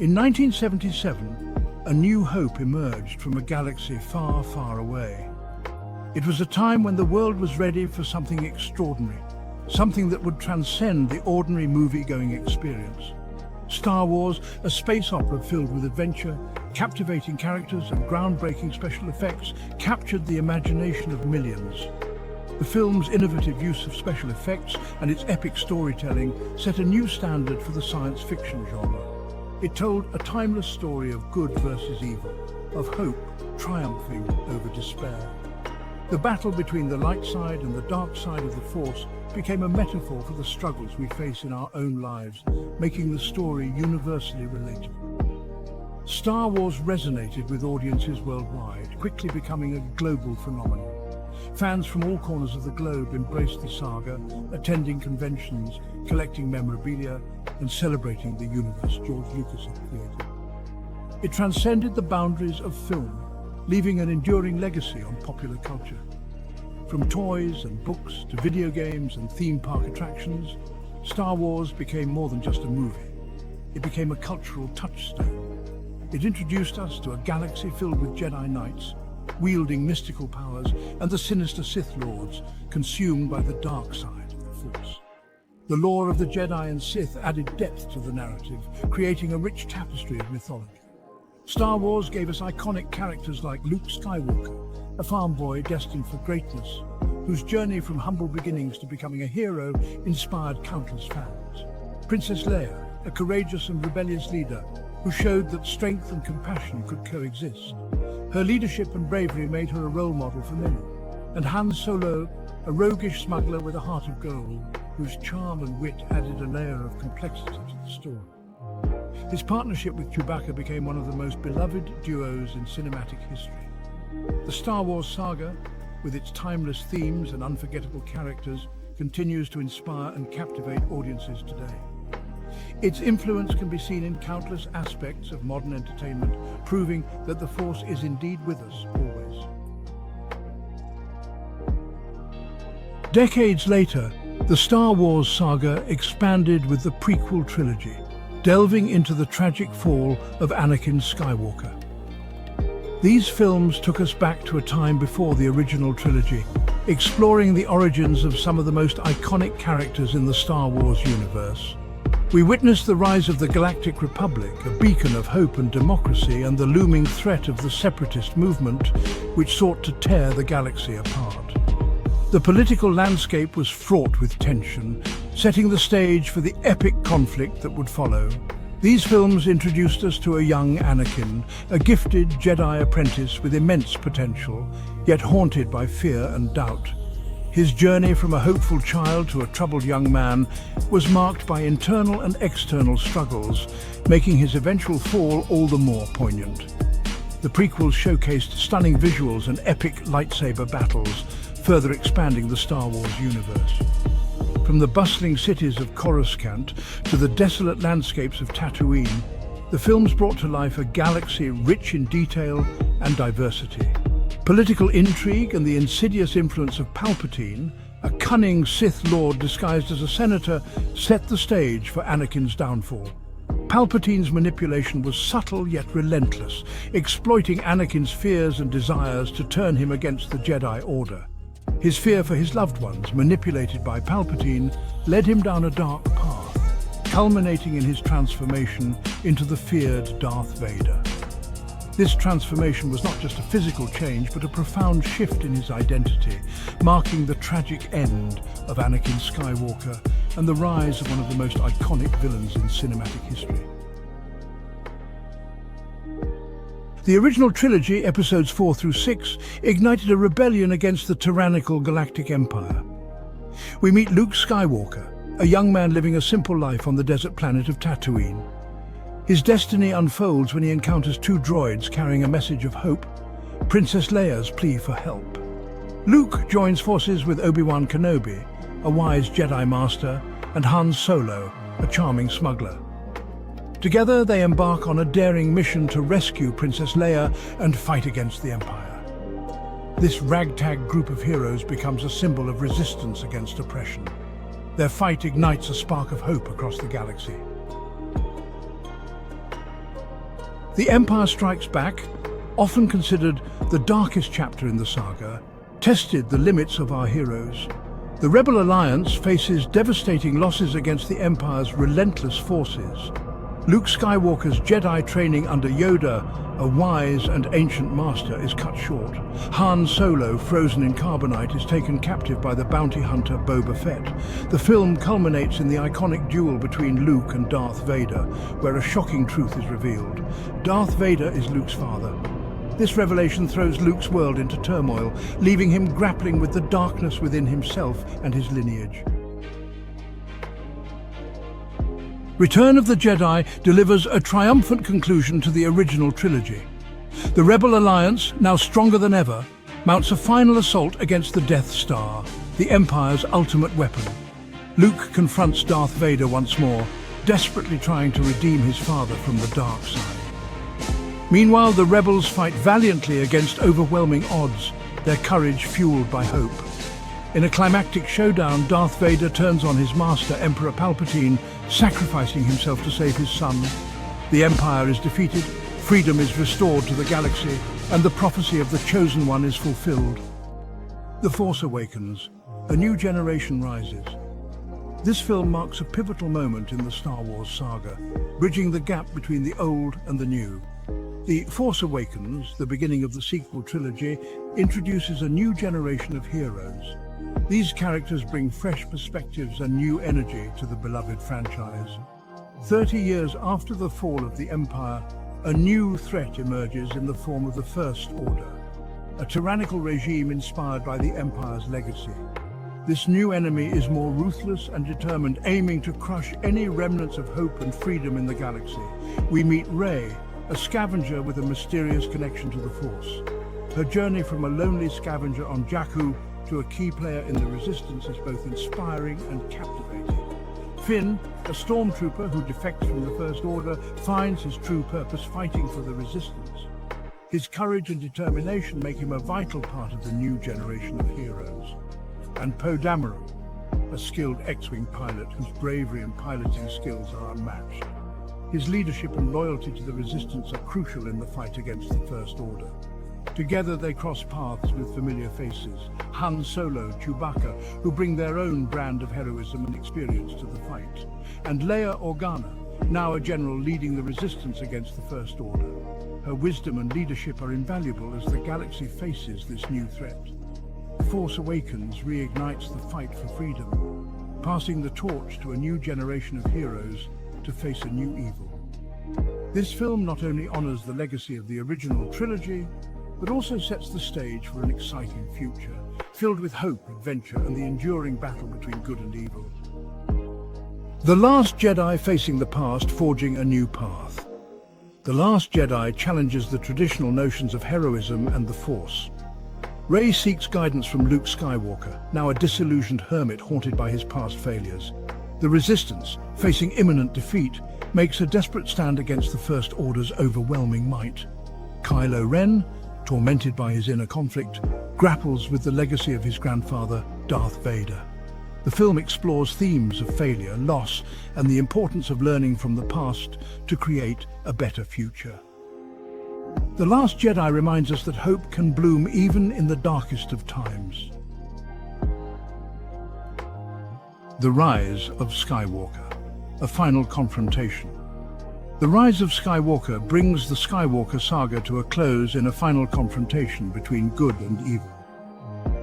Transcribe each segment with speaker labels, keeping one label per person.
Speaker 1: In 1977, a new hope emerged from a galaxy far, far away. It was a time when the world was ready for something extraordinary, something that would transcend the ordinary movie-going experience. Star Wars, a space opera filled with adventure, captivating characters and groundbreaking special effects, captured the imagination of millions. The film's innovative use of special effects and its epic storytelling set a new standard for the science fiction genre. It told a timeless story of good versus evil, of hope triumphing over despair. The battle between the light side and the dark side of the Force became a metaphor for the struggles we face in our own lives, making the story universally relatable. Star Wars resonated with audiences worldwide, quickly becoming a global phenomenon. Fans from all corners of the globe embraced the saga, attending conventions, collecting memorabilia, and celebrating the universe George Lucas had created. It transcended the boundaries of film, leaving an enduring legacy on popular culture. From toys and books to video games and theme park attractions, Star Wars became more than just a movie. It became a cultural touchstone. It introduced us to a galaxy filled with Jedi Knights, wielding mystical powers, and the sinister Sith Lords consumed by the dark side of the Force. The lore of the Jedi and Sith added depth to the narrative, creating a rich tapestry of mythology. Star Wars gave us iconic characters like Luke Skywalker, a farm boy destined for greatness, whose journey from humble beginnings to becoming a hero inspired countless fans. Princess Leia, a courageous and rebellious leader who showed that strength and compassion could coexist. Her leadership and bravery made her a role model for many. And Han Solo, a roguish smuggler with a heart of gold, whose charm and wit added a layer of complexity to the story. His partnership with Chewbacca became one of the most beloved duos in cinematic history. The Star Wars saga, with its timeless themes and unforgettable characters, continues to inspire and captivate audiences today. Its influence can be seen in countless aspects of modern entertainment, proving that the Force is indeed with us always. Decades later, the Star Wars saga expanded with the prequel trilogy, delving into the tragic fall of Anakin Skywalker. These films took us back to a time before the original trilogy, exploring the origins of some of the most iconic characters in the Star Wars universe. We witnessed the rise of the Galactic Republic, a beacon of hope and democracy, and the looming threat of the separatist movement, which sought to tear the galaxy apart. The political landscape was fraught with tension, setting the stage for the epic conflict that would follow. These films introduced us to a young Anakin, a gifted Jedi apprentice with immense potential, yet haunted by fear and doubt. His journey from a hopeful child to a troubled young man was marked by internal and external struggles, making his eventual fall all the more poignant. The prequels showcased stunning visuals and epic lightsaber battles, further expanding the Star Wars universe. From the bustling cities of Coruscant to the desolate landscapes of Tatooine, the films brought to life a galaxy rich in detail and diversity. Political intrigue and the insidious influence of Palpatine, a cunning Sith Lord disguised as a senator, set the stage for Anakin's downfall. Palpatine's manipulation was subtle yet relentless, exploiting Anakin's fears and desires to turn him against the Jedi Order. His fear for his loved ones, manipulated by Palpatine, led him down a dark path, culminating in his transformation into the feared Darth Vader. This transformation was not just a physical change, but a profound shift in his identity, marking the tragic end of Anakin Skywalker and the rise of one of the most iconic villains in cinematic history. The original trilogy, episodes 4 through 6, ignited a rebellion against the tyrannical Galactic Empire. We meet Luke Skywalker, a young man living a simple life on the desert planet of Tatooine. His destiny unfolds when he encounters two droids carrying a message of hope, Princess Leia's plea for help. Luke joins forces with Obi-Wan Kenobi, a wise Jedi Master, and Han Solo, a charming smuggler. Together they embark on a daring mission to rescue Princess Leia and fight against the Empire. This ragtag group of heroes becomes a symbol of resistance against oppression. Their fight ignites a spark of hope across the galaxy. The Empire Strikes Back, often considered the darkest chapter in the saga, tested the limits of our heroes. The Rebel Alliance faces devastating losses against the Empire's relentless forces. Luke Skywalker's Jedi training under Yoda, a wise and ancient master, is cut short. Han Solo, frozen in carbonite, is taken captive by the bounty hunter Boba Fett. The film culminates in the iconic duel between Luke and Darth Vader, where a shocking truth is revealed. Darth Vader is Luke's father. This revelation throws Luke's world into turmoil, leaving him grappling with the darkness within himself and his lineage. Return of the Jedi delivers a triumphant conclusion to the original trilogy. The Rebel Alliance, now stronger than ever, mounts a final assault against the Death Star, the Empire's ultimate weapon. Luke confronts Darth Vader once more, desperately trying to redeem his father from the dark side. Meanwhile, the rebels fight valiantly against overwhelming odds, their courage fueled by hope. In a climactic showdown, Darth Vader turns on his master, Emperor Palpatine, sacrificing himself to save his son. The Empire is defeated, freedom is restored to the galaxy, and the prophecy of the Chosen One is fulfilled. The Force Awakens, a new generation rises. This film marks a pivotal moment in the Star Wars saga, bridging the gap between the old and the new. The Force Awakens, the beginning of the sequel trilogy, introduces a new generation of heroes. These characters bring fresh perspectives and new energy to the beloved franchise. 30 years after the fall of the Empire, a new threat emerges in the form of the First Order, a tyrannical regime inspired by the Empire's legacy. This new enemy is more ruthless and determined, aiming to crush any remnants of hope and freedom in the galaxy. We meet Rey, a scavenger with a mysterious connection to the Force. Her journey from a lonely scavenger on Jakku to a key player in the Resistance is both inspiring and captivating. Finn, a stormtrooper who defects from the First Order, finds his true purpose fighting for the Resistance. His courage and determination make him a vital part of the new generation of heroes. And Poe Dameron, a skilled X-Wing pilot whose bravery and piloting skills are unmatched. His leadership and loyalty to the Resistance are crucial in the fight against the First Order. Together they cross paths with familiar faces, Han Solo, Chewbacca, who bring their own brand of heroism and experience to the fight, and Leia Organa, now a general leading the Resistance against the First Order. Her wisdom and leadership are invaluable as the galaxy faces this new threat. Force Awakens reignites the fight for freedom, passing the torch to a new generation of heroes to face a new evil. This film not only honors the legacy of the original trilogy, but also sets the stage for an exciting future, filled with hope, adventure, and the enduring battle between good and evil. The Last Jedi facing the past, forging a new path. The Last Jedi challenges the traditional notions of heroism and the Force. Rey seeks guidance from Luke Skywalker, now a disillusioned hermit haunted by his past failures. The Resistance, facing imminent defeat, makes a desperate stand against the First Order's overwhelming might. Kylo Ren, tormented by his inner conflict, grapples with the legacy of his grandfather, Darth Vader. The film explores themes of failure, loss, and the importance of learning from the past to create a better future. The Last Jedi reminds us that hope can bloom even in the darkest of times. The Rise of Skywalker, a final confrontation. The Rise of Skywalker brings the Skywalker saga to a close in a final confrontation between good and evil.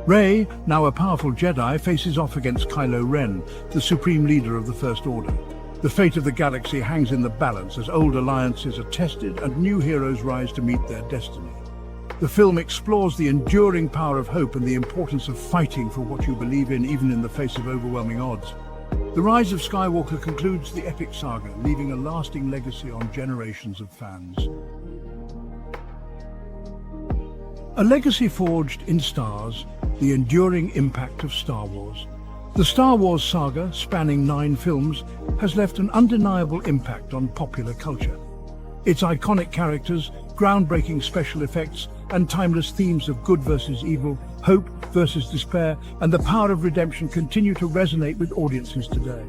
Speaker 1: Rey, now a powerful Jedi, faces off against Kylo Ren, the supreme leader of the First Order. The fate of the galaxy hangs in the balance as old alliances are tested and new heroes rise to meet their destiny. The film explores the enduring power of hope and the importance of fighting for what you believe in, even in the face of overwhelming odds. The Rise of Skywalker concludes the epic saga, leaving a lasting legacy on generations of fans. A legacy forged in stars, the enduring impact of Star Wars. The Star Wars saga, spanning 9 films, has left an undeniable impact on popular culture. Its iconic characters, groundbreaking special effects, and timeless themes of good versus evil, hope versus despair, and the power of redemption continue to resonate with audiences today.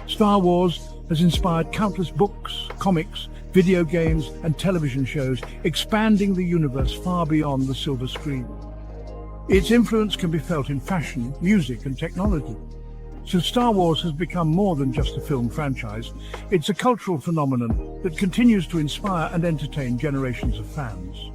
Speaker 1: Star Wars, has inspired countless books, comics, video games, and television shows, expanding the universe far beyond the silver screen. Its influence can be felt in fashion, music, and technology. So Star Wars has become more than just a film franchise. It's a cultural phenomenon that continues to inspire and entertain generations of fans.